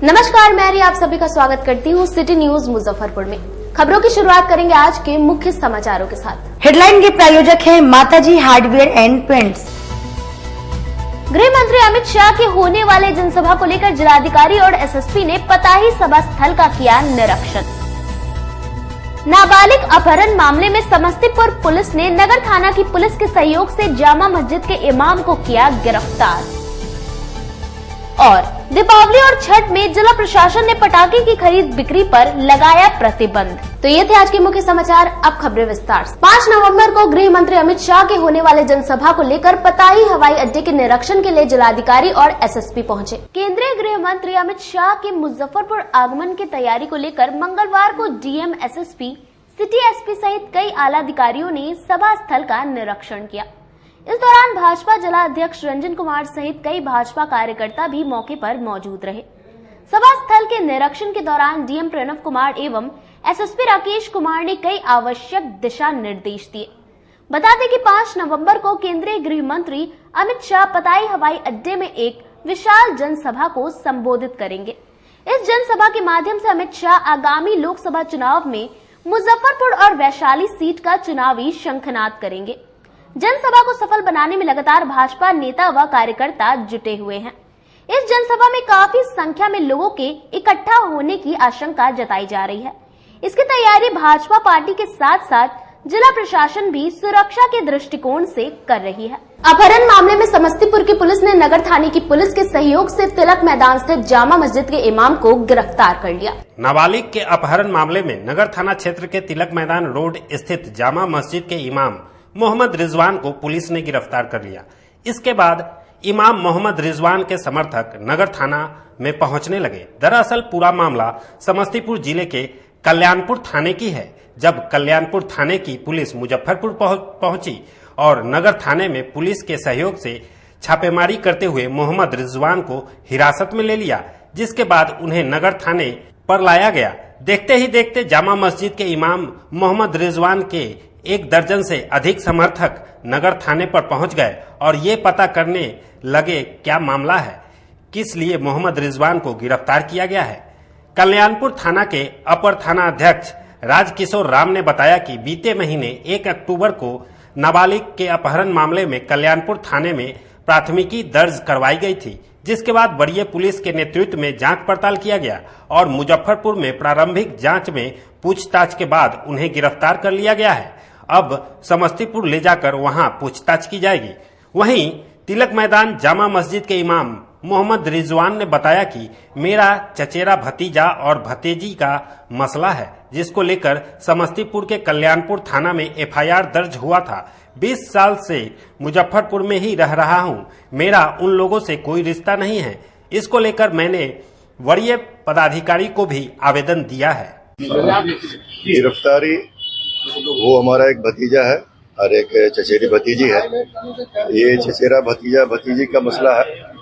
नमस्कार, मैं रिया आप सभी का स्वागत करती हूँ सिटी न्यूज मुजफ्फरपुर में। खबरों की शुरुआत करेंगे आज के मुख्य समाचारों के साथ। हेडलाइन के प्रायोजक हैं माताजी हार्डवेयर एंड पेंट्स। गृह मंत्री अमित शाह के होने वाले जनसभा को लेकर जिलाधिकारी और एसएसपी ने पताही सभा स्थल का किया निरीक्षण। नाबालिग अपहरण मामले में समस्तीपुर पुलिस ने नगर थाना की पुलिस के सहयोग से जामा मस्जिद के इमाम को किया गिरफ्तार। और दीपावली और छठ में जिला प्रशासन ने पटाखे की खरीद बिक्री पर लगाया प्रतिबंध। तो ये थे आज के मुख्य समाचार। अब खबरें विस्तार से। 5 नवंबर को गृह मंत्री अमित शाह के होने वाले जनसभा को लेकर पताही हवाई अड्डे के निरीक्षण के लिए जिलाधिकारी और एसएसपी पहुंचे। केंद्रीय गृह मंत्री अमित शाह के मुजफ्फरपुर आगमन की तैयारी को लेकर मंगलवार को डीएम, एसएसपी, सिटी एसपी सहित कई आला अधिकारियों ने सभा स्थल का निरीक्षण किया। इस दौरान भाजपा जिला अध्यक्ष रंजन कुमार सहित कई भाजपा कार्यकर्ता भी मौके पर मौजूद रहे। सभा स्थल के निरीक्षण के दौरान डीएम प्रणव कुमार एवं एसएसपी राकेश कुमार ने कई आवश्यक दिशा निर्देश दिए। बता दें कि 5 नवंबर को केंद्रीय गृह मंत्री अमित शाह पताही हवाई अड्डे में एक विशाल जनसभा को संबोधित करेंगे। इस जनसभा के माध्यम से अमित शाह आगामी लोकसभा चुनाव में मुजफ्फरपुर और वैशाली सीट का चुनावी शंखनाद करेंगे। जनसभा को सफल बनाने में लगातार भाजपा नेता व कार्यकर्ता जुटे हुए हैं। इस जनसभा में काफी संख्या में लोगों के इकट्ठा होने की आशंका जताई जा रही है। इसकी तैयारी भाजपा पार्टी के साथ साथ जिला प्रशासन भी सुरक्षा के दृष्टिकोण से कर रही है। अपहरण मामले में समस्तीपुर की पुलिस ने नगर थाने की पुलिस के सहयोग से तिलक मैदान स्थित जामा मस्जिद के इमाम को गिरफ्तार कर लिया। नाबालिग के अपहरण मामले में नगर थाना क्षेत्र के तिलक मैदान रोड स्थित जामा मस्जिद के इमाम मोहम्मद रिजवान को पुलिस ने गिरफ्तार कर लिया। इसके बाद इमाम मोहम्मद रिजवान के समर्थक नगर थाना में पहुंचने लगे। दरअसल पूरा मामला समस्तीपुर जिले के कल्याणपुर थाने की है। जब कल्याणपुर थाने की पुलिस मुजफ्फरपुर पहुंची और नगर थाने में पुलिस के सहयोग से छापेमारी करते हुए मोहम्मद रिजवान को हिरासत में ले लिया, जिसके बाद उन्हें नगर थाने पर लाया गया। देखते ही देखते जामा मस्जिद के इमाम मोहम्मद रिजवान के 1 दर्जन से अधिक समर्थक नगर थाने पर पहुंच गए और ये पता करने लगे क्या मामला है, किस लिए मोहम्मद रिजवान को गिरफ्तार किया गया है। कल्याणपुर थाना के अपर थाना अध्यक्ष राजकिशोर राम ने बताया कि बीते महीने 1 अक्टूबर को नाबालिग के अपहरण मामले में कल्याणपुर थाने में प्राथमिकी दर्ज करवाई गई थी, जिसके बाद वरीय पुलिस के नेतृत्व में जांच पड़ताल किया गया और मुजफ्फरपुर में प्रारंभिक जांच में पूछताछ के बाद उन्हें गिरफ्तार कर लिया गया है। अब समस्तीपुर ले जाकर वहां पूछताछ की जाएगी। वहीं तिलक मैदान जामा मस्जिद के इमाम मोहम्मद रिजवान ने बताया कि मेरा चचेरा भतीजा और भतीजी का मसला है, जिसको लेकर समस्तीपुर के कल्याणपुर थाना में एफआईआर दर्ज हुआ था। 20 साल से मुजफ्फरपुर में ही रह रहा हूं। मेरा उन लोगों से कोई रिश्ता नहीं है। इसको लेकर मैंने वरीय पदाधिकारी को भी आवेदन दिया है। गिरफ्तारी वो हमारा एक भतीजा है और एक चचेरी भतीजी है। ये चचेरा भतीजा भतीजी का मसला है।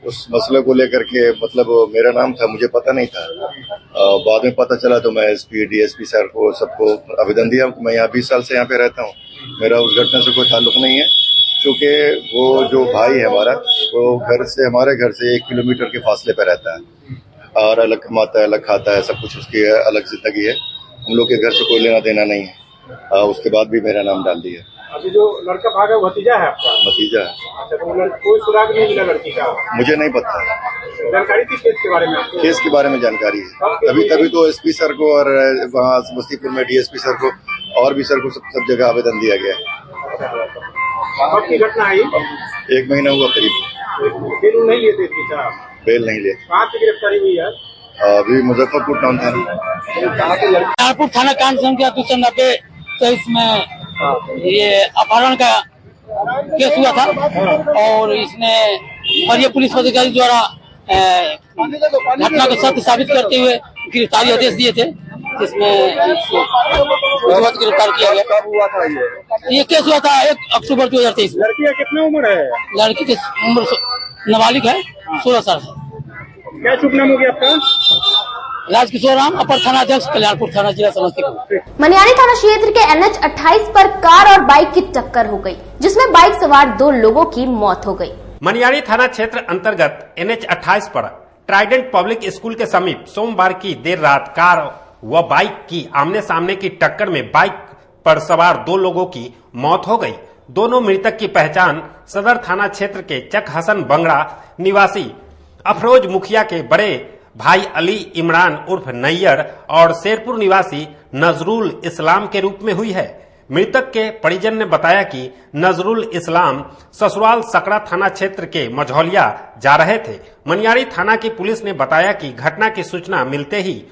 उस मसले को लेकर के मतलब मेरा नाम था, मुझे पता नहीं था। बाद में पता चला तो मैं एसपी, डीएसपी सर को सबको आवेदन दिया। मैं यहाँ 20 साल से यहाँ पे रहता हूँ। मेरा उस घटना से कोई ताल्लुक नहीं है, क्योंकि वो जो भाई है हमारा, वो हमारे घर से 1 किलोमीटर के फासले पे रहता है और अलग कमाता है, अलग खाता है, सब कुछ उसकी अलग जिंदगी है। हम लोग के घर से कोई लेना देना नहीं है। उसके बाद भी मेरा नाम डाल दिया। अभी जो लड़का भागा भतीजा है आपका? भतीजा है। अच्छा, तो कोई सुराग नहीं मिला लड़की का? मुझे नहीं पता। जानकारी थी केस के बारे में? केस के बारे में जानकारी है। तभी तो एसपी सर को और वहाँ समस्तीपुर में डीएसपी सर को और भी सर को सब जगह आवेदन दिया गया है। कब की घटना है? 1 महीना हुआ करीब। बेल नहीं लिए थे? बेल नहीं लिए। कहाँ से गिरफ्तारी हुई है? अभी मुजफ्फरपुर टाउन थाना। कल्याणपुर थाना कांड संख्या 290 में ये अपहरण का केस हुआ था और इसमें वरीय पुलिस अधिकारी द्वारा घटना को सत्य साबित करते हुए गिरफ्तारी आदेश दिए थे, जिसमें गिरफ्तार किया गया। ये केस हुआ था 1 अक्टूबर 2023। लड़की का कितना उम्र है? लड़की की उम्र नाबालिग है, 16 साल। क्या शुभ नाम हो गया आपका? राजकिशोर राम, अपर थाना अध्यक्ष, कल्याणपुर थाना, जिला समस्तीपुर। मनियारी थाना क्षेत्र के NH 28 पर कार और बाइक की टक्कर हो गई, जिसमें बाइक सवार 2 लोगों की मौत हो गई। मनियारी थाना क्षेत्र अंतर्गत NH 28 पर ट्राइडेंट पब्लिक स्कूल के समीप सोमवार की देर रात कार व बाइक की आमने सामने की टक्कर में बाइक पर सवार 2 लोगों की मौत हो गई। दोनों मृतक की पहचान सदर थाना क्षेत्र के चक हसन बंगड़ा निवासी अफरोज मुखिया के बड़े भाई अली इमरान उर्फ नैयर और शेरपुर निवासी नजरुल इस्लाम के रूप में हुई है। मृतक के परिजन ने बताया कि नजरुल इस्लाम ससुराल सकड़ा थाना क्षेत्र के मझौलिया जा रहे थे। मनियारी थाना की पुलिस ने बताया कि घटना की सूचना मिलते ही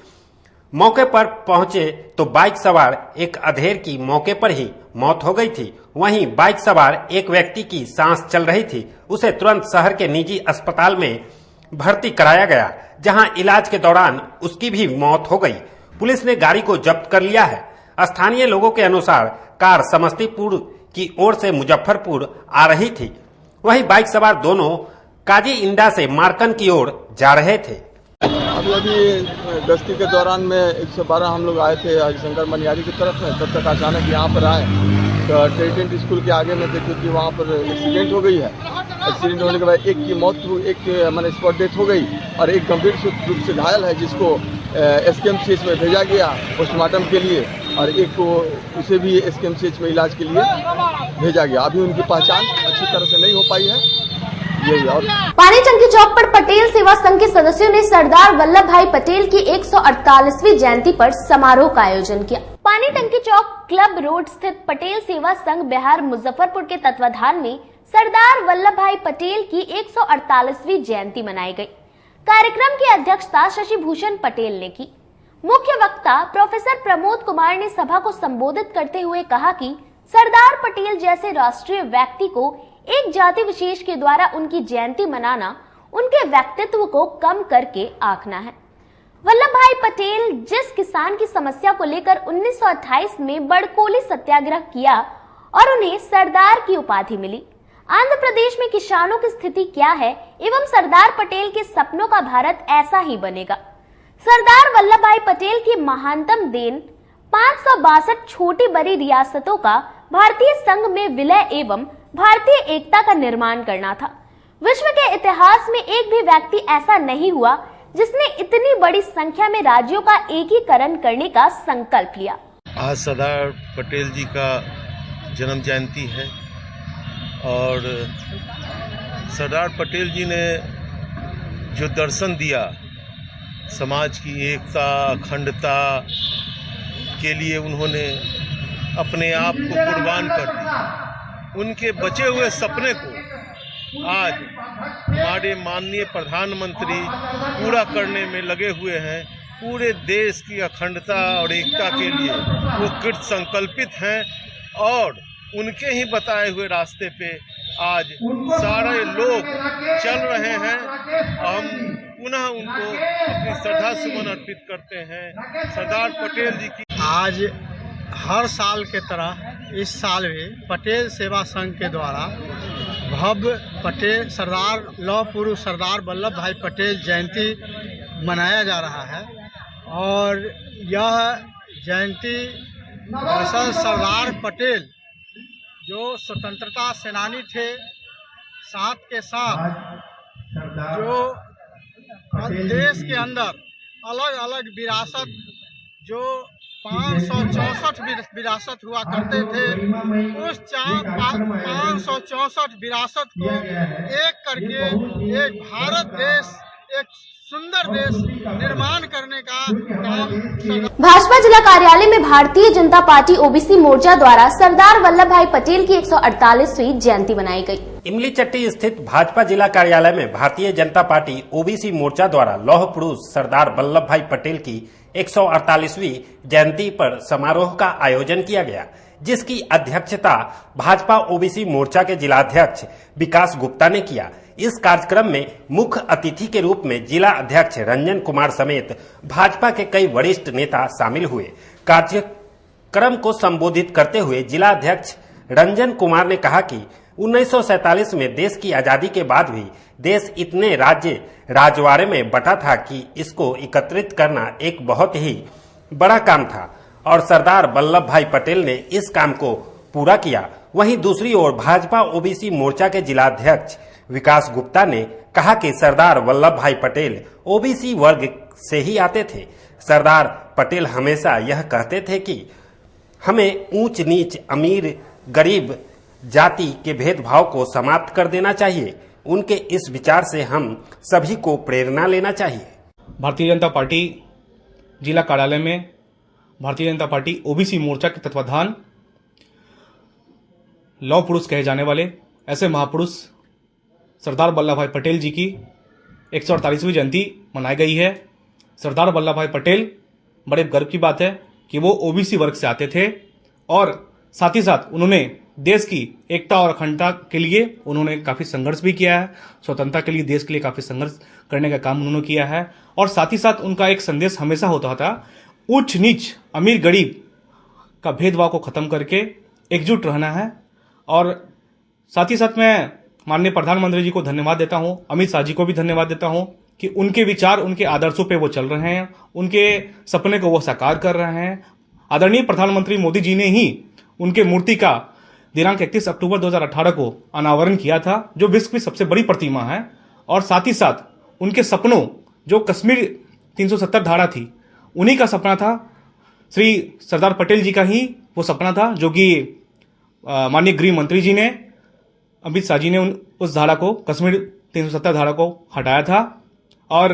मौके पर पहुंचे तो बाइक सवार एक अधेड़ की मौके पर ही मौत हो गई थी। वहीं बाइक सवार एक व्यक्ति की सांस चल रही थी, उसे तुरंत शहर के निजी अस्पताल में भर्ती कराया गया, जहां इलाज के दौरान उसकी भी मौत हो गई। पुलिस ने गाड़ी को जब्त कर लिया है। स्थानीय लोगों के अनुसार कार समस्तीपुर की ओर से मुजफ्फरपुर आ रही थी, वहीं बाइक सवार दोनों काजी इंडा से मारकन की ओर जा रहे थे। अभी गश्ती के दौरान में 112 हम लोग आए थे हरिशंकर मनियारी की तरफ में, तब तक अचानक यहाँ पर आए तो ट्राइडेंट स्कूल के आगे में देखे कि वहाँ पर एक्सीडेंट हो गई है। एक्सीडेंट होने के बाद एक की मौत, एक मैंने स्पॉट डेथ हो गई और एक गंभीर रूप से घायल है, जिसको SKMCH में भेजा गया पोस्टमार्टम के लिए, और एक को उसे भी SKMCH में इलाज के लिए भेजा गया। अभी उनकी पहचान अच्छी तरह से नहीं हो पाई है। और पानी टंकी चौक पर पटेल सेवा संघ के सदस्यों ने सरदार वल्लभ भाई पटेल की 148वीं जयंती पर समारोह का आयोजन किया। पानी टंकी चौक क्लब रोड स्थित पटेल सेवा संघ बिहार मुजफ्फरपुर के तत्वाधान में सरदार वल्लभ भाई पटेल की 148वीं जयंती मनाई गई। कार्यक्रम की अध्यक्षता शशि भूषण पटेल ने की। मुख्य वक्ता प्रोफेसर प्रमोद कुमार ने सभा को संबोधित करते हुए कहा कि सरदार पटेल जैसे राष्ट्रीय व्यक्ति को एक जाति विशेष के द्वारा उनकी जयंती मनाना उनके व्यक्तित्व को कम करके आंकना है। वल्लभ भाई पटेल जिस किसान की समस्या को लेकर 1928 में बड़कोली सत्याग्रह किया और उन्हें सरदार की उपाधि मिली। आंध्र प्रदेश में किसानों की स्थिति क्या है एवं सरदार पटेल के सपनों का भारत ऐसा ही बनेगा। सरदार वल्लभ भाई पटेल की महानतम देन 562 छोटी बड़ी रियासतों का भारतीय संघ में विलय एवं भारतीय एकता का निर्माण करना था। विश्व के इतिहास में एक भी व्यक्ति ऐसा नहीं हुआ जिसने इतनी बड़ी संख्या में राज्यों का एकीकरण करने का संकल्प लिया। आज सरदार पटेल जी का जन्म जयंती है और सरदार पटेल जी ने जो दर्शन दिया समाज की एकता अखंडता के लिए, उन्होंने अपने आप को कुर्बान कर दिया। उनके बचे हुए सपने को आज हमारे माननीय प्रधानमंत्री पूरा करने में लगे हुए हैं। पूरे देश की अखंडता और एकता के लिए वो कृत संकल्पित हैं और उनके ही बताए हुए रास्ते पे आज सारे लोग चल रहे हैं। हम पुनः उनको अपनी श्रद्धा सुमन अर्पित करते हैं। सरदार पटेल जी की आज हर साल के तरह इस साल भी पटेल सेवा संघ के द्वारा भव्य पटेल सरदार लौह पुरुष सरदार वल्लभ भाई पटेल जयंती मनाया जा रहा है। और यह जयंती दरअसल सरदार पटेल जो स्वतंत्रता सेनानी थे, साथ के साथ जो देश के अंदर अलग अलग विरासत जो 564 विरासत हुआ करते थे, उस 564 विरासत को एक करके एक भारत देश, एक सुंदर देश निर्माण करने का काम। भाजपा जिला कार्यालय में भारतीय जनता पार्टी ओबीसी मोर्चा द्वारा सरदार वल्लभ भाई पटेल की 148वीं जयंती मनाई गई। इमली चट्टी स्थित भाजपा जिला कार्यालय में भारतीय जनता पार्टी ओबीसी मोर्चा द्वारा लौह पुरुष सरदार वल्लभ भाई पटेल की 148वीं जयंती पर समारोह का आयोजन किया गया, जिसकी अध्यक्षता भाजपा ओबीसी मोर्चा के जिलाध्यक्ष विकास गुप्ता ने किया। इस कार्यक्रम में मुख्य अतिथि के रूप में जिला अध्यक्ष रंजन कुमार समेत भाजपा के कई वरिष्ठ नेता शामिल हुए। कार्यक्रम को संबोधित करते हुए जिला अध्यक्ष रंजन कुमार ने कहा कि 1947 में देश की आजादी के बाद भी देश इतने राज्य राजवाड़े में बटा था कि इसको एकत्रित करना एक बहुत ही बड़ा काम था और सरदार वल्लभ भाई पटेल ने इस काम को पूरा किया। वहीं दूसरी ओर भाजपा ओबीसी मोर्चा के जिलाध्यक्ष विकास गुप्ता ने कहा कि सरदार वल्लभ भाई पटेल ओबीसी वर्ग से ही आते थे। सरदार पटेल हमेशा यह कहते थे कि हमें ऊंच नीच, अमीर गरीब जाति के भेदभाव को समाप्त कर देना चाहिए। उनके इस विचार से हम सभी को प्रेरणा लेना चाहिए। भारतीय जनता पार्टी जिला कार्यालय में भारतीय जनता पार्टी ओबीसी मोर्चा के तत्वाधान लौह पुरुष कहे जाने वाले ऐसे महापुरुष सरदार वल्लभ भाई पटेल जी की 148वीं जयंती मनाई गई है। सरदार वल्लभ भाई पटेल, बड़े गर्व की बात है कि वो ओबीसी वर्ग से आते थे और साथ ही साथ उन्होंने देश की एकता और अखंडता के लिए उन्होंने काफी संघर्ष भी किया है। स्वतंत्रता के लिए देश के लिए काफी संघर्ष करने का काम उन्होंने किया है और साथ ही साथ उनका एक संदेश हमेशा होता था, उच्च नीच, अमीर गरीब का भेदभाव को खत्म करके एकजुट रहना है। और साथ ही साथ मैं माननीय प्रधानमंत्री जी को धन्यवाद देता हूं, अमित शाह जी को भी धन्यवाद देता हूं कि उनके विचार, उनके आदर्शों पे वो चल रहे हैं, उनके सपने को वो साकार कर रहे हैं। आदरणीय प्रधानमंत्री मोदी जी ने ही उनके मूर्ति का दिनांक 31 अक्टूबर 2018 को अनावरण किया था, जो विश्व की सबसे बड़ी प्रतिमा है। और साथ ही साथ उनके सपनों, जो कश्मीर 370 धारा थी, उन्हीं का सपना था। श्री सरदार पटेल जी का ही वो सपना था, जो कि माननीय गृह मंत्री जी ने, अमित शाह जी ने उस धारा को, कश्मीर 370 धारा को हटाया था। और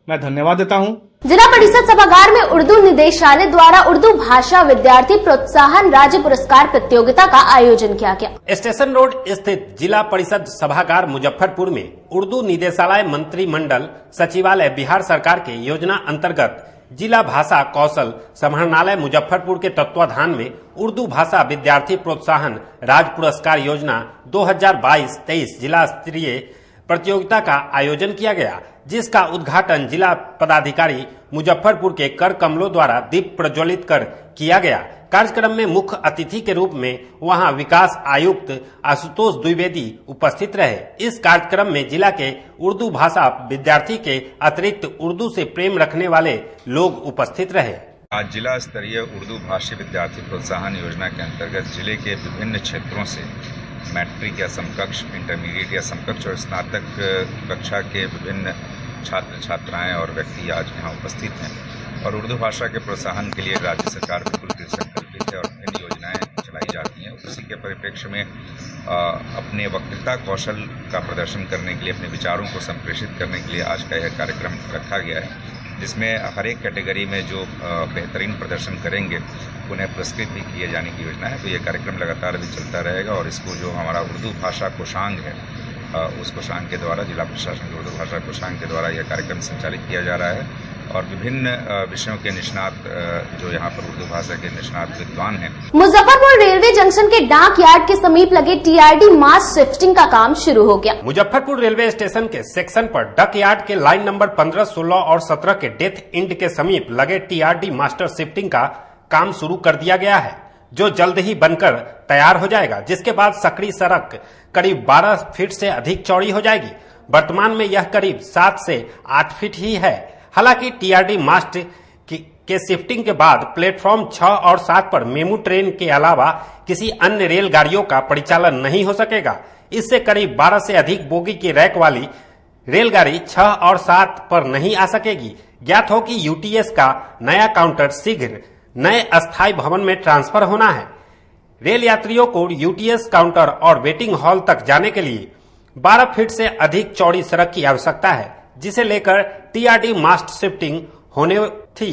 मैं धन्यवाद देता हूं। जिला परिषद सभागार में उर्दू निदेशालय द्वारा उर्दू भाषा विद्यार्थी प्रोत्साहन राज्य पुरस्कार प्रतियोगिता का आयोजन किया गया। स्टेशन रोड स्थित जिला परिषद सभागार मुजफ्फरपुर में उर्दू निदेशालय मंत्रिमंडल सचिवालय बिहार सरकार के योजना अंतर्गत जिला भाषा कौशल समाहरणालय मुजफ्फरपुर के तत्वाधान में उर्दू भाषा विद्यार्थी प्रोत्साहन राज्य पुरस्कार योजना 2022-23 जिला स्तरीय प्रतियोगिता का आयोजन किया गया, जिसका उद्घाटन जिला पदाधिकारी मुजफ्फरपुर के कर कमलों द्वारा दीप प्रज्वलित कर किया गया। कार्यक्रम में मुख्य अतिथि के रूप में वहां विकास आयुक्त आशुतोष द्विवेदी उपस्थित रहे। इस कार्यक्रम में जिला के उर्दू भाषा विद्यार्थी के अतिरिक्त उर्दू से प्रेम रखने वाले लोग उपस्थित रहे। आज जिला स्तरीय उर्दू भाषी विद्यार्थी प्रोत्साहन योजना के अंतर्गत जिले के विभिन्न क्षेत्रों से मैट्रिक या समकक्ष, इंटरमीडिएट या समकक्ष और स्नातक कक्षा के विभिन्न छात्र छात्राएं और व्यक्ति आज यहाँ उपस्थित हैं और उर्दू भाषा के प्रोत्साहन के लिए राज्य सरकार बिल्कुल संकल्पित है और विभिन्न योजनाएं चलाई जाती हैं। उसी के परिप्रेक्ष्य में अपने वक्तृता कौशल का प्रदर्शन करने के लिए, अपने विचारों को संप्रेषित करने के लिए आज का यह कार्यक्रम रखा गया है, जिसमें हर एक कैटेगरी में जो बेहतरीन प्रदर्शन करेंगे उन्हें पुरस्कृत भी किए जाने की योजना है। तो ये कार्यक्रम लगातार भी चलता रहेगा और इसको जो हमारा उर्दू भाषा कोषांग है, उस कोषांग के द्वारा, जिला प्रशासन के उर्दू भाषा कोषांग के द्वारा यह कार्यक्रम संचालित किया जा रहा है और विभिन्न विषयों के निष्णात, जो यहाँ पर उर्दू भाषा के निष्णात विद्वान हैं। मुजफ्फरपुर रेलवे जंक्शन के डाक यार्ड के समीप लगे टीआरडी मास शिफ्टिंग का काम शुरू हो गया। मुजफ्फरपुर रेलवे स्टेशन के सेक्शन पर डक यार्ड के लाइन नंबर 15, 16 और 17 के डेथ इंड के समीप लगे टीआरडी मास्टर शिफ्टिंग का काम शुरू कर दिया गया है, जो जल्द ही बनकर तैयार हो जाएगा, जिसके बाद सकरी सड़क करीब 12 फीट से अधिक चौड़ी हो जाएगी। वर्तमान में यह करीब 7 से 8 फीट ही है। हालांकि टीआरडी मास्ट के शिफ्टिंग के बाद प्लेटफॉर्म 6 और 7 पर मेमू ट्रेन के अलावा किसी अन्य रेलगाड़ियों का परिचालन नहीं हो सकेगा। इससे करीब 12 से अधिक बोगी की रैक वाली रेलगाड़ी 6 और 7 पर नहीं आ सकेगी। ज्ञात हो कि यूटीएस का नया काउंटर शीघ्र नए अस्थायी भवन में ट्रांसफर होना है। रेल यात्रियों को यूटीएस काउंटर और वेटिंग हॉल तक जाने के लिए 12 फीट से अधिक चौड़ी सड़क की आवश्यकता है, जिसे लेकर टीआरडी मास्ट शिफ्टिंग होने थी।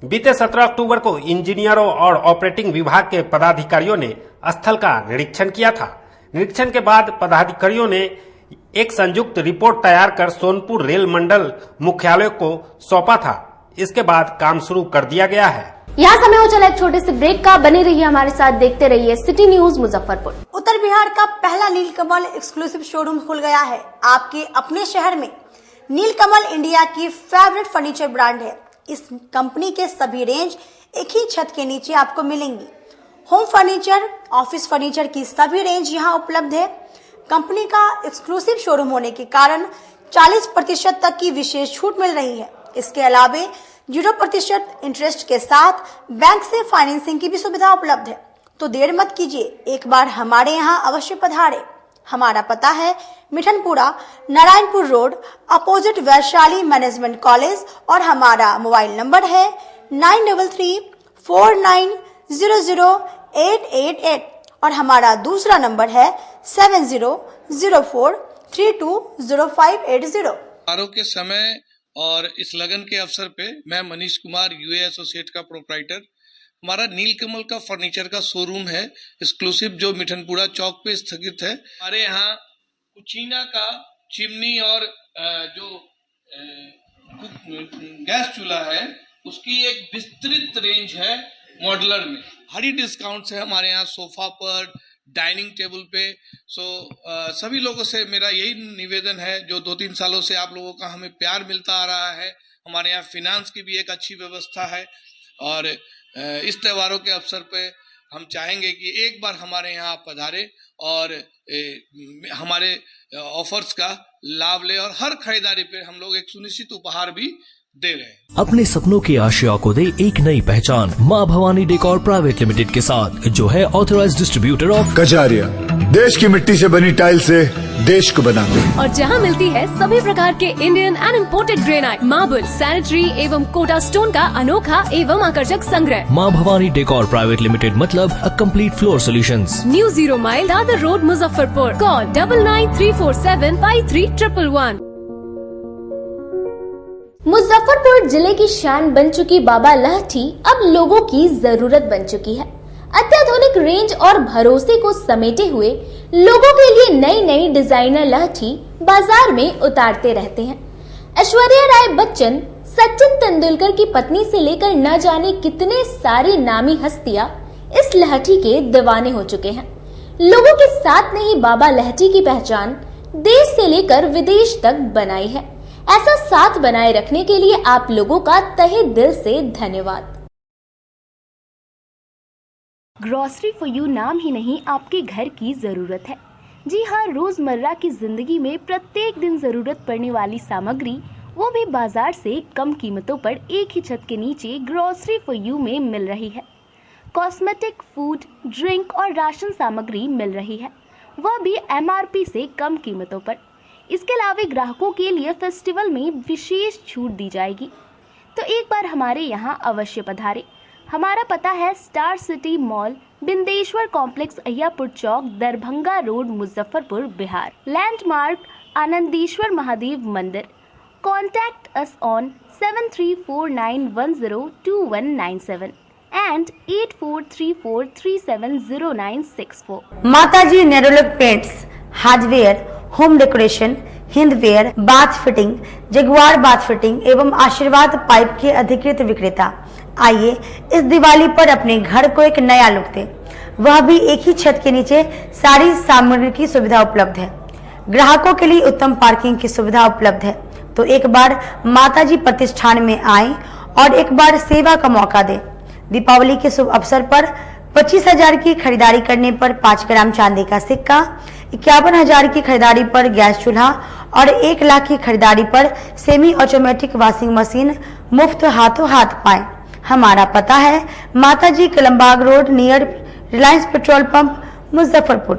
बीते 17 अक्टूबर को इंजीनियरों और ऑपरेटिंग विभाग के पदाधिकारियों ने स्थल का निरीक्षण किया था। निरीक्षण के बाद पदाधिकारियों ने एक संयुक्त रिपोर्ट तैयार कर सोनपुर रेल मंडल मुख्यालय को सौंपा था। इसके बाद काम शुरू कर दिया गया है। यहाँ समय हो चला एक छोटे से ब्रेक का। बने रहिए हमारे साथ, देखते रहिए सिटी न्यूज मुजफ्फरपुर। उत्तर बिहार का पहला नीलकमल एक्सक्लूसिव शोरूम खुल गया है आपके अपने शहर में। नीलकमल इंडिया की फेवरेट फर्नीचर ब्रांड है। इस कंपनी के सभी रेंज एक ही छत के नीचे आपको मिलेंगी। होम फर्नीचर, ऑफिस फर्नीचर की सभी रेंज यहाँ उपलब्ध है। कंपनी का एक्सक्लूसिव शोरूम होने के कारण 40% तक की विशेष छूट मिल रही है। इसके अलावा 0% इंटरेस्ट के साथ बैंक से फाइनेंसिंग की भी सुविधा उपलब्ध है। तो देर मत कीजिए, एक बार हमारे यहाँ अवश्य पधारे। हमारा पता है Mithanpura, Narayanpur road, opposite Vaishali management college और हमारा मोबाइल नंबर है 9334900888 और हमारा दूसरा नंबर है 7004320580। समारोह के समय और इस लगन के अवसर पे मैं मनीष कुमार यूए एसोसिएट का प्रोप्राइटर, हमारा नीलकमल का फर्नीचर का शोरूम है एक्सक्लूसिव जो मिठनपुरा चौक पे स्थगित है। हमारे यहाँ कुचीना का चिमनी और जो गैस चूल्हा है उसकी एक विस्तृत रेंज है मॉडलर में। भारी डिस्काउंट है हमारे यहाँ सोफा पर, डाइनिंग टेबल पे। सभी लोगों से मेरा यही निवेदन है, जो 2-3 सालों से आप लोगों का हमें प्यार मिलता आ रहा है, हमारे यहाँ फिनांस की भी एक अच्छी व्यवस्था है और इस त्योहारों के अवसर पे हम चाहेंगे कि एक बार हमारे यहाँ पधारे और हमारे ऑफर्स का लाभ ले और हर खरीदारी पे हम लोग एक सुनिश्चित उपहार भी दे रहे हैं। अपने सपनों की आशिया को दे एक नई पहचान माँ भवानी डेकोर प्राइवेट लिमिटेड के साथ, जो है ऑथराइज्ड डिस्ट्रीब्यूटर ऑफ कजारिया। देश की मिट्टी से बनी टाइल से देश को बनाते हैं और जहां मिलती है सभी प्रकार के Indian and imported granite, marble, sanitary एवं कोटा स्टोन का अनोखा एवं आकर्षक संग्रह। माँ भवानी डेकोर प्राइवेट लिमिटेड मतलब a complete floor solutions. New 0 mile Dadar road, Muzaffarpur. Call 9934753111। Muzaffarpur जिले की शान बन चुकी बाबा लाठी अब लोगों की जरूरत बन चुकी है। अत्याधुनिक रेंज और भरोसे को समेटे हुए लोगों के लिए नई नई डिजाइनर लाठी बाजार में उतारते रहते हैं। ऐश्वर्या राय बच्चन, सचिन तेंदुलकर की पत्नी से लेकर न जाने कितने सारी नामी हस्तियां इस लाठी के दीवाने हो चुके हैं। लोगों के साथ ने ही बाबा लाठी की पहचान देश से लेकर विदेश तक बनाई है। ऐसा साथ बनाए रखने के लिए आप लोगों का तहे दिल से धन्यवाद। ग्रोसरी फॉर यू नाम ही नहीं, आपके घर की जरूरत है। जी हाँ, रोजमर्रा की जिंदगी में प्रत्येक दिन जरूरत पड़ने वाली सामग्री, वो भी बाजार से कम कीमतों पर एक ही छत के नीचे ग्रोसरी फॉर यू में मिल रही है। कॉस्मेटिक, फूड, ड्रिंक और राशन सामग्री मिल रही है, वह भी MRP से कम कीमतों पर। इसके अलावा ग्राहकों के लिए फेस्टिवल में विशेष छूट दी जाएगी, तो एक बार हमारे यहाँ अवश्य पधारें। हमारा पता है star city mall, Bindeshwar complex, Ayyapur Chowk, Darbhanga road, Muzaffarpur, Bihar. Landmark Anandeshwar Mahadev Mandir. Contact us on 7349102197 and 8434370964। Mataji Nerolac paints, hardware, home decoration, Hindware, bath fitting, Jaguar bath fitting एवं आशीर्वाद पाइप के अधिकृत विक्रेता। आइए इस दिवाली पर अपने घर को एक नया लुक दें, वह भी एक ही छत के नीचे। सारी सामग्री की सुविधा उपलब्ध है। ग्राहकों के लिए उत्तम पार्किंग की सुविधा उपलब्ध है। तो एक बार माताजी प्रतिष्ठान में आएं और एक बार सेवा का मौका दें। दीपावली के शुभ अवसर पर 25,000 की खरीदारी करने पर 5 ग्राम चांदी का सिक्का, 51,000 की खरीदारी पर गैस चूल्हा और 1 लाख की खरीदारी पर सेमी ऑटोमेटिक वॉशिंग मशीन मुफ्त हाथों हाथ पाएं। हमारा पता है माताजी Kalambagh road near Reliance petrol pump, Muzaffarpur.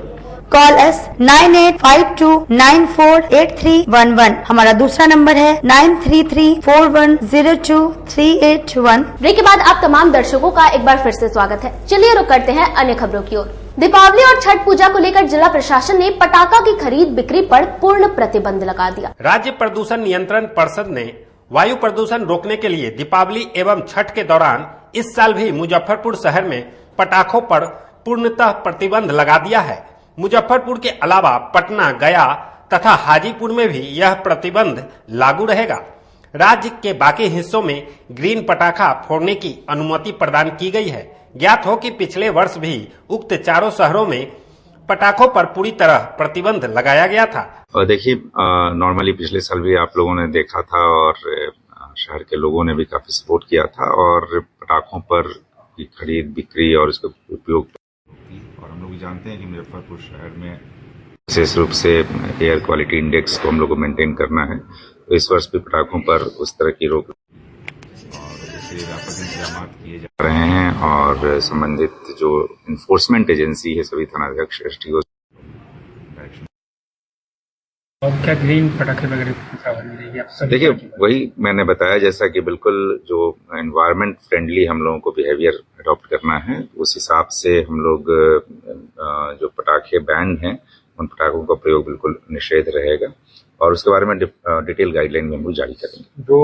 Call S 9852948311। हमारा दूसरा नंबर है 9334102381। ब्रेक के बाद आप तमाम दर्शकों का एक बार फिर से स्वागत है। चलिए रुक करते हैं अन्य खबरों की ओर। दीपावली और छठ पूजा को लेकर जिला प्रशासन ने पटाखा की खरीद बिक्री पर पूर्ण प्रतिबंध लगा दिया। राज्य प्रदूषण नियंत्रण परिषद ने वायु प्रदूषण रोकने के लिए दीपावली एवं छठ के दौरान इस साल भी मुजफ्फरपुर शहर में पटाखों पर पूर्णतः प्रतिबंध लगा दिया है। मुजफ्फरपुर के अलावा पटना, गया तथा हाजीपुर में भी यह प्रतिबंध लागू रहेगा। राज्य के बाकी हिस्सों में ग्रीन पटाखा फोड़ने की अनुमति प्रदान की गई है। ज्ञात हो कि पिछले वर्ष भी उक्त चारों शहरों में पटाखों पर पूरी तरह प्रतिबंध लगाया गया था। और देखिए, नॉर्मली पिछले साल भी आप लोगों ने देखा था और शहर के लोगों ने भी काफी सपोर्ट किया था और पटाखों पर की खरीद, बिक्री और इसका उपयोग। और हम लोग जानते हैं कि मुजफ्फरपुर शहर में विशेष रूप से एयर क्वालिटी इंडेक्स को हम लोग को मेंटेन करना है, तो इस वर्ष भी पटाखों पर उस तरह की रोक और इसके व्यापक इंतजाम किए जा रहे हैं और संबंधित जो इन्फोर्समेंट एजेंसी है, सभी थानाध्यक्ष, SDO और क्या ग्रीन पटाखे वगैरह की पाबंदी रहेगी आप सब? देखिए, वही मैंने बताया, जैसा कि बिल्कुल जो एनवायरनमेंट फ्रेंडली हम लोगों को बिहेवियर अडॉप्ट करना है, उस हिसाब से हम लोग जो पटाखे बैन हैं उन पटाखों का प्रयोग बिल्कुल निषेध रहेगा और उसके बारे में डिटेल गाइडलाइन में हम लोग जारी करेंगे। जो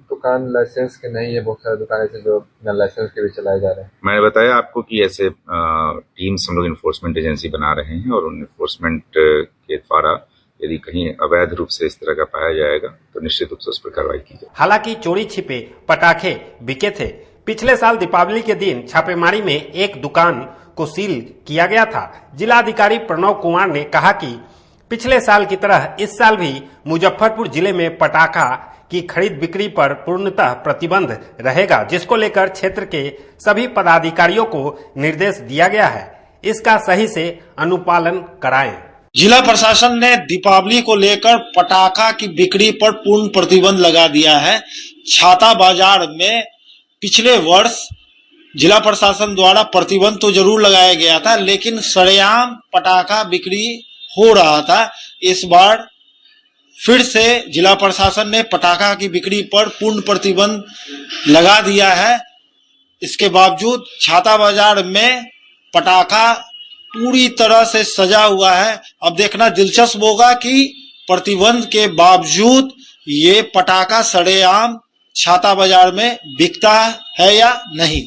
दुकान लाइसेंस के नहीं है, बहुत सारे दुकान ऐसे जो बिना लाइसेंस के भी चलाए जा रहे हैं। मैंने बताया आपको कि ऐसे टीम्स हम लोग इन्फोर्समेंट एजेंसी बना रहे हैं और उन इन्फोर्समेंट के द्वारा यदि कहीं अवैध रूप से इस तरह का पाया जाएगा तो निश्चित रूप से उस पर कार्रवाई की जाएगी। हालांकि चोरी छिपे पटाखे बिके थे। पिछले साल दीपावली के दिन छापेमारी में एक दुकान को सील किया गया था। जिलाधिकारी प्रणव कुमार ने कहा कि पिछले साल की तरह इस साल भी मुजफ्फरपुर जिले में पटाखा की खरीद बिक्री पर पूर्णतः प्रतिबंध रहेगा, जिसको लेकर क्षेत्र के सभी पदाधिकारियों को निर्देश दिया गया है, इसका सही से अनुपालन कराएं। जिला प्रशासन ने दीपावली को लेकर पटाखा की बिक्री पर पूर्ण प्रतिबंध लगा दिया है। छाता बाजार में पिछले वर्ष जिला प्रशासन द्वारा प्रतिबंध तो जरूर लगाया गया था, लेकिन सरेआम पटाखा बिक्री हो रहा था। इस बार फिर से जिला प्रशासन ने पटाखा की बिक्री पर पूर्ण प्रतिबंध लगा दिया है। इसके बावजूद छाता बाजार में पटाखा पूरी तरह से सजा हुआ है। अब देखना दिलचस्प होगा कि प्रतिबंध के बावजूद ये पटाखा सरेआम छाता बाजार में बिकता है या नहीं।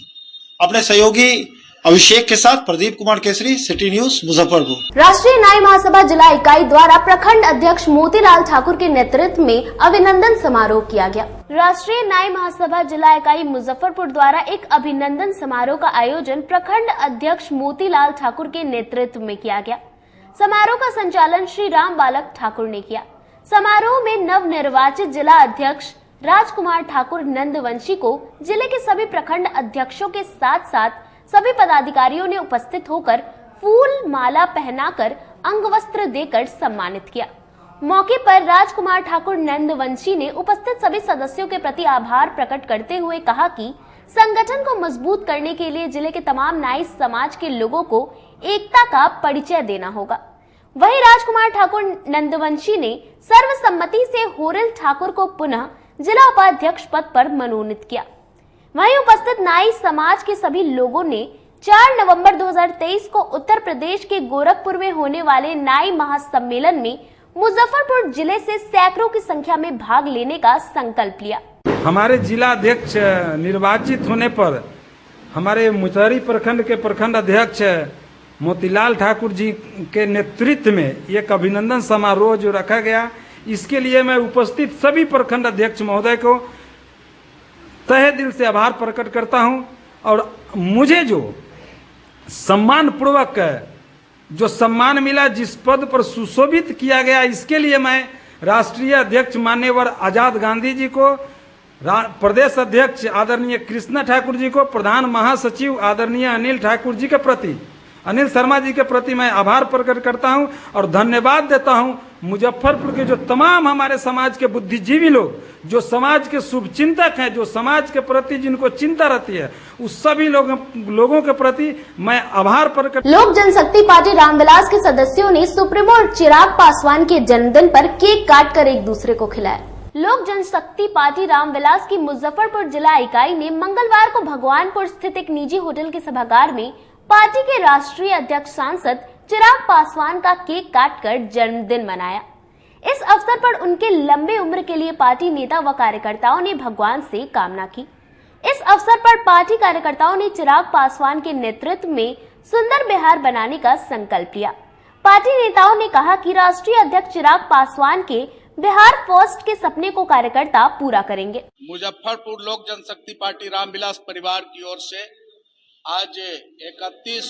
अपने सहयोगी अभिषेक के साथ प्रदीप कुमार केसरी, सिटी न्यूज, मुजफ्फरपुर। राष्ट्रीय न्याय महासभा जिला इकाई द्वारा प्रखंड अध्यक्ष मोतीलाल ठाकुर के नेतृत्व में अभिनंदन समारोह किया गया। राष्ट्रीय न्याय महासभा जिला इकाई मुजफ्फरपुर द्वारा एक अभिनंदन समारोह का आयोजन प्रखंड अध्यक्ष मोतीलाल ठाकुर के नेतृत्व में किया गया। समारोह का संचालन श्री राम बालक ठाकुर ने किया। समारोह में नव निर्वाचित जिला अध्यक्ष राजकुमार ठाकुर नंदवंशी को जिले के सभी प्रखंड अध्यक्षों के साथ साथ सभी पदाधिकारियों ने उपस्थित होकर फूल माला पहनाकर अंगवस्त्र देकर सम्मानित किया। मौके पर राजकुमार ठाकुर नंदवंशी ने उपस्थित सभी सदस्यों के प्रति आभार प्रकट करते हुए कहा कि संगठन को मजबूत करने के लिए जिले के तमाम नाई समाज के लोगों को एकता का परिचय देना होगा। वहीं राजकुमार ठाकुर नंदवंशी ने सर्वसम्मति से होरल ठाकुर को पुनः जिला उपाध्यक्ष पद पर मनोनीत किया। वहीं उपस्थित नाई समाज के सभी लोगों ने 4 नवंबर 2023 को उत्तर प्रदेश के गोरखपुर में होने वाले नाई महासम्मेलन में मुजफ्फरपुर जिले से सैकड़ों की संख्या में भाग लेने का संकल्प लिया। हमारे जिला अध्यक्ष निर्वाचित होने पर हमारे मुसहरी प्रखंड के प्रखंड अध्यक्ष मोतीलाल ठाकुर जी के नेतृत्व में एक अभिनंदन समारोह जो रखा गया, इसके लिए मैं उपस्थित सभी प्रखंड अध्यक्ष महोदय को तहे दिल से आभार प्रकट करता हूं। और मुझे जो सम्मान पूर्वक जो सम्मान मिला, जिस पद पर सुशोभित किया गया, इसके लिए मैं राष्ट्रीय अध्यक्ष मान्यवर आजाद गांधी जी को, प्रदेश अध्यक्ष आदरणीय कृष्णा ठाकुर जी को, प्रधान महासचिव आदरणीय अनिल शर्मा जी के प्रति मैं आभार प्रकट करता हूं और धन्यवाद देता हूं। मुजफ्फरपुर के जो तमाम हमारे समाज के बुद्धिजीवी लोग, जो समाज के शुभचिंतक हैं, जो समाज के प्रति जिनको चिंता रहती है, उस सभी लोगों के प्रति मैं आभार प्रकट। लोक जनशक्ति पार्टी रामविलास के सदस्यों ने सुप्रीमो चिराग पासवान के जन्मदिन पर केक काटकर एक दूसरे को खिलाया। लोक जनशक्ति पार्टी रामविलास की मुजफ्फरपुर जिला इकाई ने मंगलवार को भगवानपुर स्थित एक निजी होटल के सभागार में पार्टी के राष्ट्रीय अध्यक्ष सांसद चिराग पासवान का केक काटकर जन्मदिन मनाया। इस अवसर पर उनके लंबे उम्र के लिए पार्टी नेता व कार्यकर्ताओं ने भगवान से कामना की। इस अवसर पर पार्टी कार्यकर्ताओं ने चिराग पासवान के नेतृत्व में सुंदर बिहार बनाने का संकल्प लिया। पार्टी नेताओं ने कहा कि राष्ट्रीय अध्यक्ष चिराग पासवान के बिहार फर्स्ट के सपने को कार्यकर्ता पूरा करेंगे। मुजफ्फरपुर लोक जनशक्ति पार्टी रामविलास परिवार की ओर से आज 31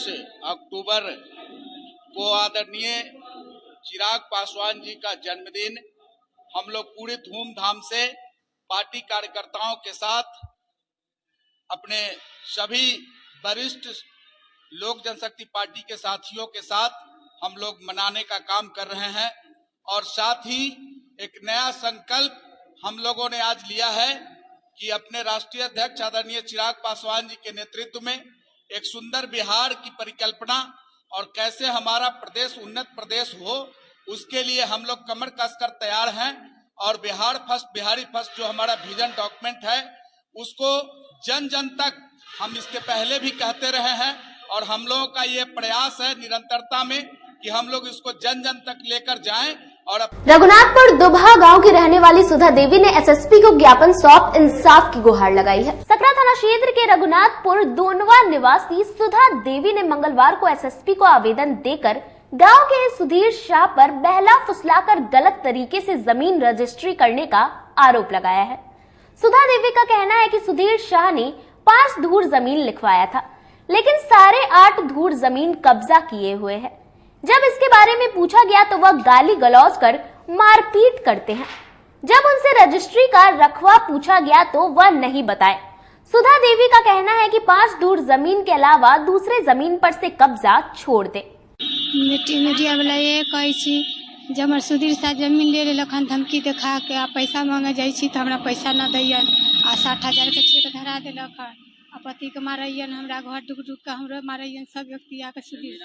अक्टूबर को आदरणीय चिराग पासवान जी का जन्मदिन हम लोग पूरे धूमधाम से पार्टी कार्यकर्ताओं के साथ, अपने सभी वरिष्ठ लोक जनशक्ति पार्टी के साथियों के साथ हम लोग मनाने का काम कर रहे हैं। और साथ ही एक नया संकल्प हम लोगों ने आज लिया है कि अपने राष्ट्रीय अध्यक्ष आदरणीय चिराग पासवान जी के नेतृत्व में एक सुंदर बिहार की परिकल्पना और कैसे हमारा प्रदेश उन्नत प्रदेश हो, उसके लिए हम लोग कमर कसकर तैयार हैं और बिहारी फर्स्ट जो हमारा विजन डॉक्यूमेंट है उसको जन जन तक हम इसके पहले भी कहते रहे हैं और हम लोगों का ये प्रयास है निरंतरता में कि हम लोग इसको जन जन तक लेकर जाएं। और रघुनाथपुर दुबहा गांव की रहने वाली सुधा देवी ने एसएसपी को ज्ञापन सौंप इंसाफ की गुहार लगाई है। सकरा थाना क्षेत्र के रघुनाथपुर दोनवा निवासी सुधा देवी ने मंगलवार को एसएसपी को आवेदन देकर गांव के सुधीर शाह पर बहला फुसलाकर गलत तरीके से जमीन रजिस्ट्री करने का आरोप लगाया है। सुधा देवी का कहना है कि सुधीर शाह ने 5 धूर जमीन लिखवाया था, लेकिन सारे 8 धूर जमीन कब्जा किए हुए है। जब इसके बारे में पूछा गया तो वह गाली गलौज कर मारपीट करते हैं। जब उनसे रजिस्ट्री का रखवा पूछा गया तो वह नहीं बताए। सुधा देवी का कहना है कि 5 धूर जमीन के अलावा दूसरे जमीन पर से कब्जा छोड़ दे। मीडिया वाला ये कहे छी जब हमर सुधीर शाह जमीन ले लेलखन धमकी देखा के आ पैसा मांगे जाइ छी त हमरा पैसा न दैयन आ 60,000 के चेक धरा देलखन आ पति के मारैयन हमरा घर डुक के हमरो मारैयन सब व्यक्ति आके सुधीर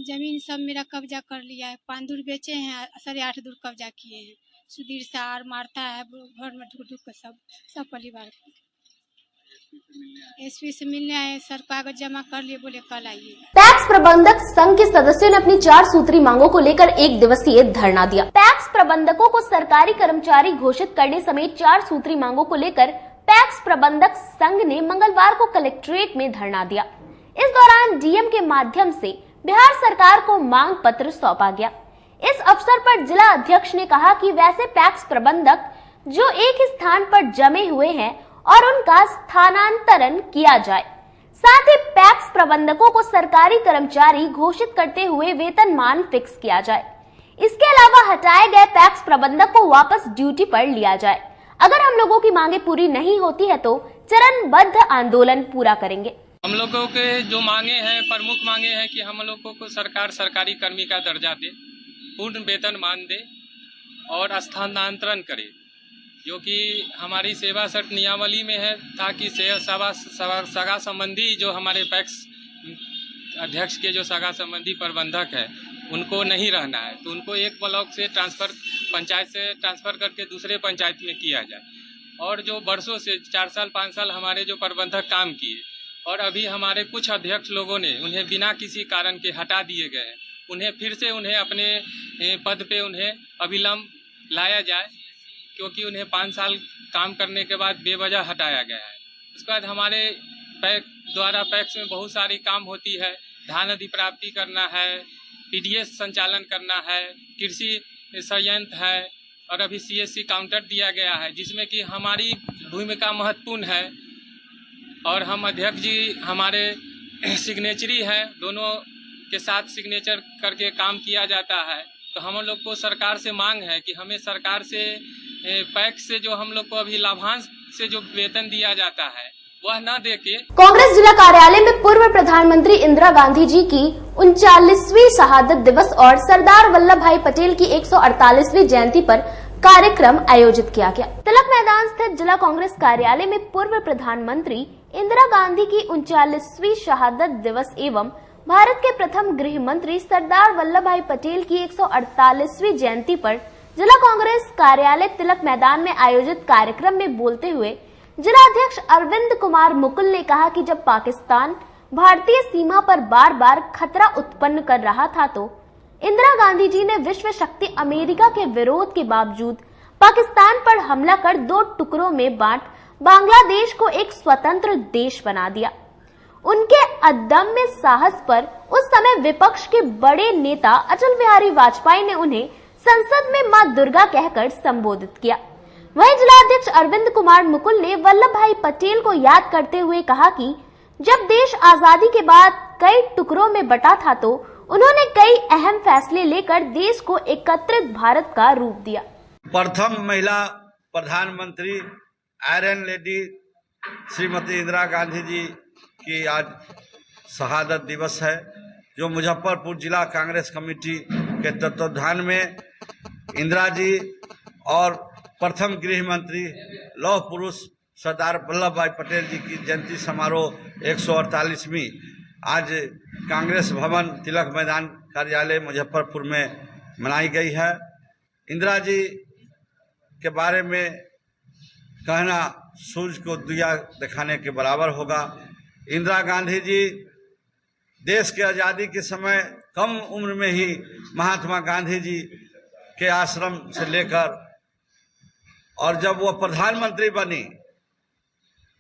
जमीन सब मेरा कब्जा कर लिया है। 5 दूर बेचे हैं, 8.5 दूर कब्जा किए हैं। सुधीर शाह मारता है घर में ढुक के सब परिवार को। एसपी से मिलने आए सर, कागज जमा कर लिए, बोले कल आइए। पैक्स प्रबंधक संघ के सदस्यों ने अपनी 4 सूत्री मांगों को लेकर 1 दिवसीय धरना दिया। पैक्स प्रबंधकों को सरकारी कर्मचारी घोषित करने समेत 4 सूत्री मांगों को लेकर पैक्स प्रबंधक संघ ने मंगलवार को कलेक्ट्रेट में धरना दिया। इस दौरान डीएम के माध्यम से बिहार सरकार को मांग पत्र सौंपा गया। इस अवसर पर जिला अध्यक्ष ने कहा कि वैसे पैक्स प्रबंधक जो एक ही स्थान पर जमे हुए हैं और उनका स्थानांतरण किया जाए। साथ ही पैक्स प्रबंधकों को सरकारी कर्मचारी घोषित करते हुए वेतनमान फिक्स किया जाए। इसके अलावा हटाए गए पैक्स प्रबंधक को वापस ड्यूटी पर लिया जाए। अगर हम लोगों की मांगे पूरी नहीं होती है तो चरणबद्ध आंदोलन पूरा करेंगे। हम लोगों के जो मांगे हैं, प्रमुख मांगे हैं कि हम लोगों को सरकार सरकारी कर्मी का दर्जा दे, पूर्ण वेतन मान दे और स्थानांतरण करे, जो कि हमारी सेवा शर्त नियमावली में है, ताकि सगा संबंधी जो हमारे पैक्स अध्यक्ष के जो सगा संबंधी प्रबंधक है उनको नहीं रहना है, तो उनको एक ब्लॉक से ट्रांसफर, पंचायत से ट्रांसफर करके दूसरे पंचायत में किया जाए। और जो वर्षों से 4 साल 5 साल हमारे जो प्रबंधक काम किए और अभी हमारे कुछ अध्यक्ष लोगों ने उन्हें बिना किसी कारण के हटा दिए गए हैं, उन्हें फिर से उन्हें अपने पद पे उन्हें अविलंब लाया जाए, क्योंकि उन्हें 5 साल काम करने के बाद बेवजह हटाया गया है। उसके बाद हमारे द्वारा पैक्स में बहुत सारी काम होती है, धान अधिप्राप्ति करना है, पीडीएस संचालन करना है, कृषि संयंत्र है और अभी सीएससी काउंटर दिया गया है, जिसमें कि हमारी भूमिका महत्वपूर्ण है। और हम अध्यक्ष जी हमारे सिग्नेचरी है, दोनों के साथ सिग्नेचर करके काम किया जाता है। तो हम लोग को सरकार से मांग है कि हमें सरकार से पैक्स से जो हम लोग को अभी लाभांश से जो वेतन दिया जाता है वह न देके। कांग्रेस जिला कार्यालय में पूर्व प्रधानमंत्री इंदिरा गांधी जी की 39वीं शहादत दिवस और सरदार वल्लभ भाई पटेल की 148वीं जयंती पर कार्यक्रम आयोजित किया गया। तिलक मैदान स्थित जिला कांग्रेस कार्यालय में पूर्व प्रधानमंत्री इंदिरा गांधी की 39वीं शहादत दिवस एवं भारत के प्रथम गृह मंत्री सरदार वल्लभ भाई पटेल की 148वीं जयंती पर जिला कांग्रेस कार्यालय तिलक मैदान में आयोजित कार्यक्रम में बोलते हुए जिला अध्यक्ष अरविंद कुमार मुकुल ने कहा कि जब पाकिस्तान भारतीय सीमा पर बार बार खतरा उत्पन्न कर रहा था तो इंदिरा गांधी जी ने विश्व शक्ति अमेरिका के विरोध के बावजूद पाकिस्तान पर हमला कर 2 टुकड़ों में बांट बांग्लादेश को एक स्वतंत्र देश बना दिया। उनके अदम्य साहस पर उस समय विपक्ष के बड़े नेता अटल बिहारी वाजपेयी ने उन्हें संसद में मां दुर्गा कहकर संबोधित किया। वहीं जिलाध्यक्ष अरविंद कुमार मुकुल ने वल्लभ भाई पटेल को याद करते हुए कहा कि जब देश आजादी के बाद कई टुकड़ों में बटा था तो उन्होंने कई अहम फैसले लेकर देश को एकत्रित भारत का रूप दिया। प्रथम महिला प्रधानमंत्री आयरन लेडी श्रीमती इंदिरा गांधी जी की आज शहादत दिवस है, जो मुजफ्फरपुर जिला कांग्रेस कमेटी के तत्वावधान में इंदिरा जी और प्रथम गृह मंत्री लौह पुरुष सरदार वल्लभ भाई पटेल जी की जयंती समारोह 148वीं आज कांग्रेस भवन तिलक मैदान कार्यालय मुजफ्फरपुर में मनाई गई है। इंदिरा जी के बारे में कहना सूरज को दिया दिखाने के बराबर होगा। इंदिरा गांधी जी देश के आज़ादी के समय कम उम्र में ही महात्मा गांधी जी के आश्रम से लेकर और जब वह प्रधानमंत्री बनी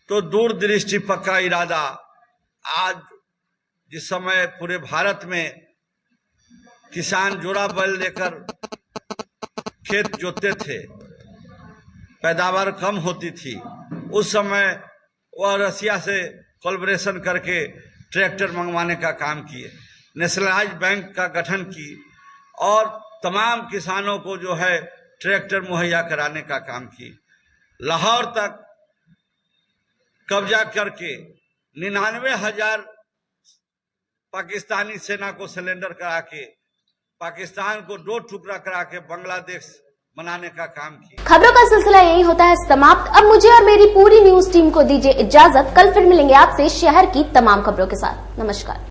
तो दूरदृष्टि पक्का इरादा, आज जिस समय पूरे भारत में किसान जोड़ा बैल लेकर खेत जोतते थे, पैदावार कम होती थी, उस समय वह रसिया से कोलैबोरेशन करके ट्रैक्टर मंगवाने का काम किए, नेशनलाइज बैंक का गठन की और तमाम किसानों को जो है ट्रैक्टर मुहैया कराने का काम की। लाहौर तक कब्जा करके 99,000 पाकिस्तानी सेना को सरेंडर करा के पाकिस्तान को 2 टुकड़ा करा के बांग्लादेश बनाने का काम किया। खबरों का सिलसिला यही होता है समाप्त। अब मुझे और मेरी पूरी न्यूज टीम को दीजिए इजाजत। कल फिर मिलेंगे आपसे शहर की तमाम खबरों के साथ। नमस्कार।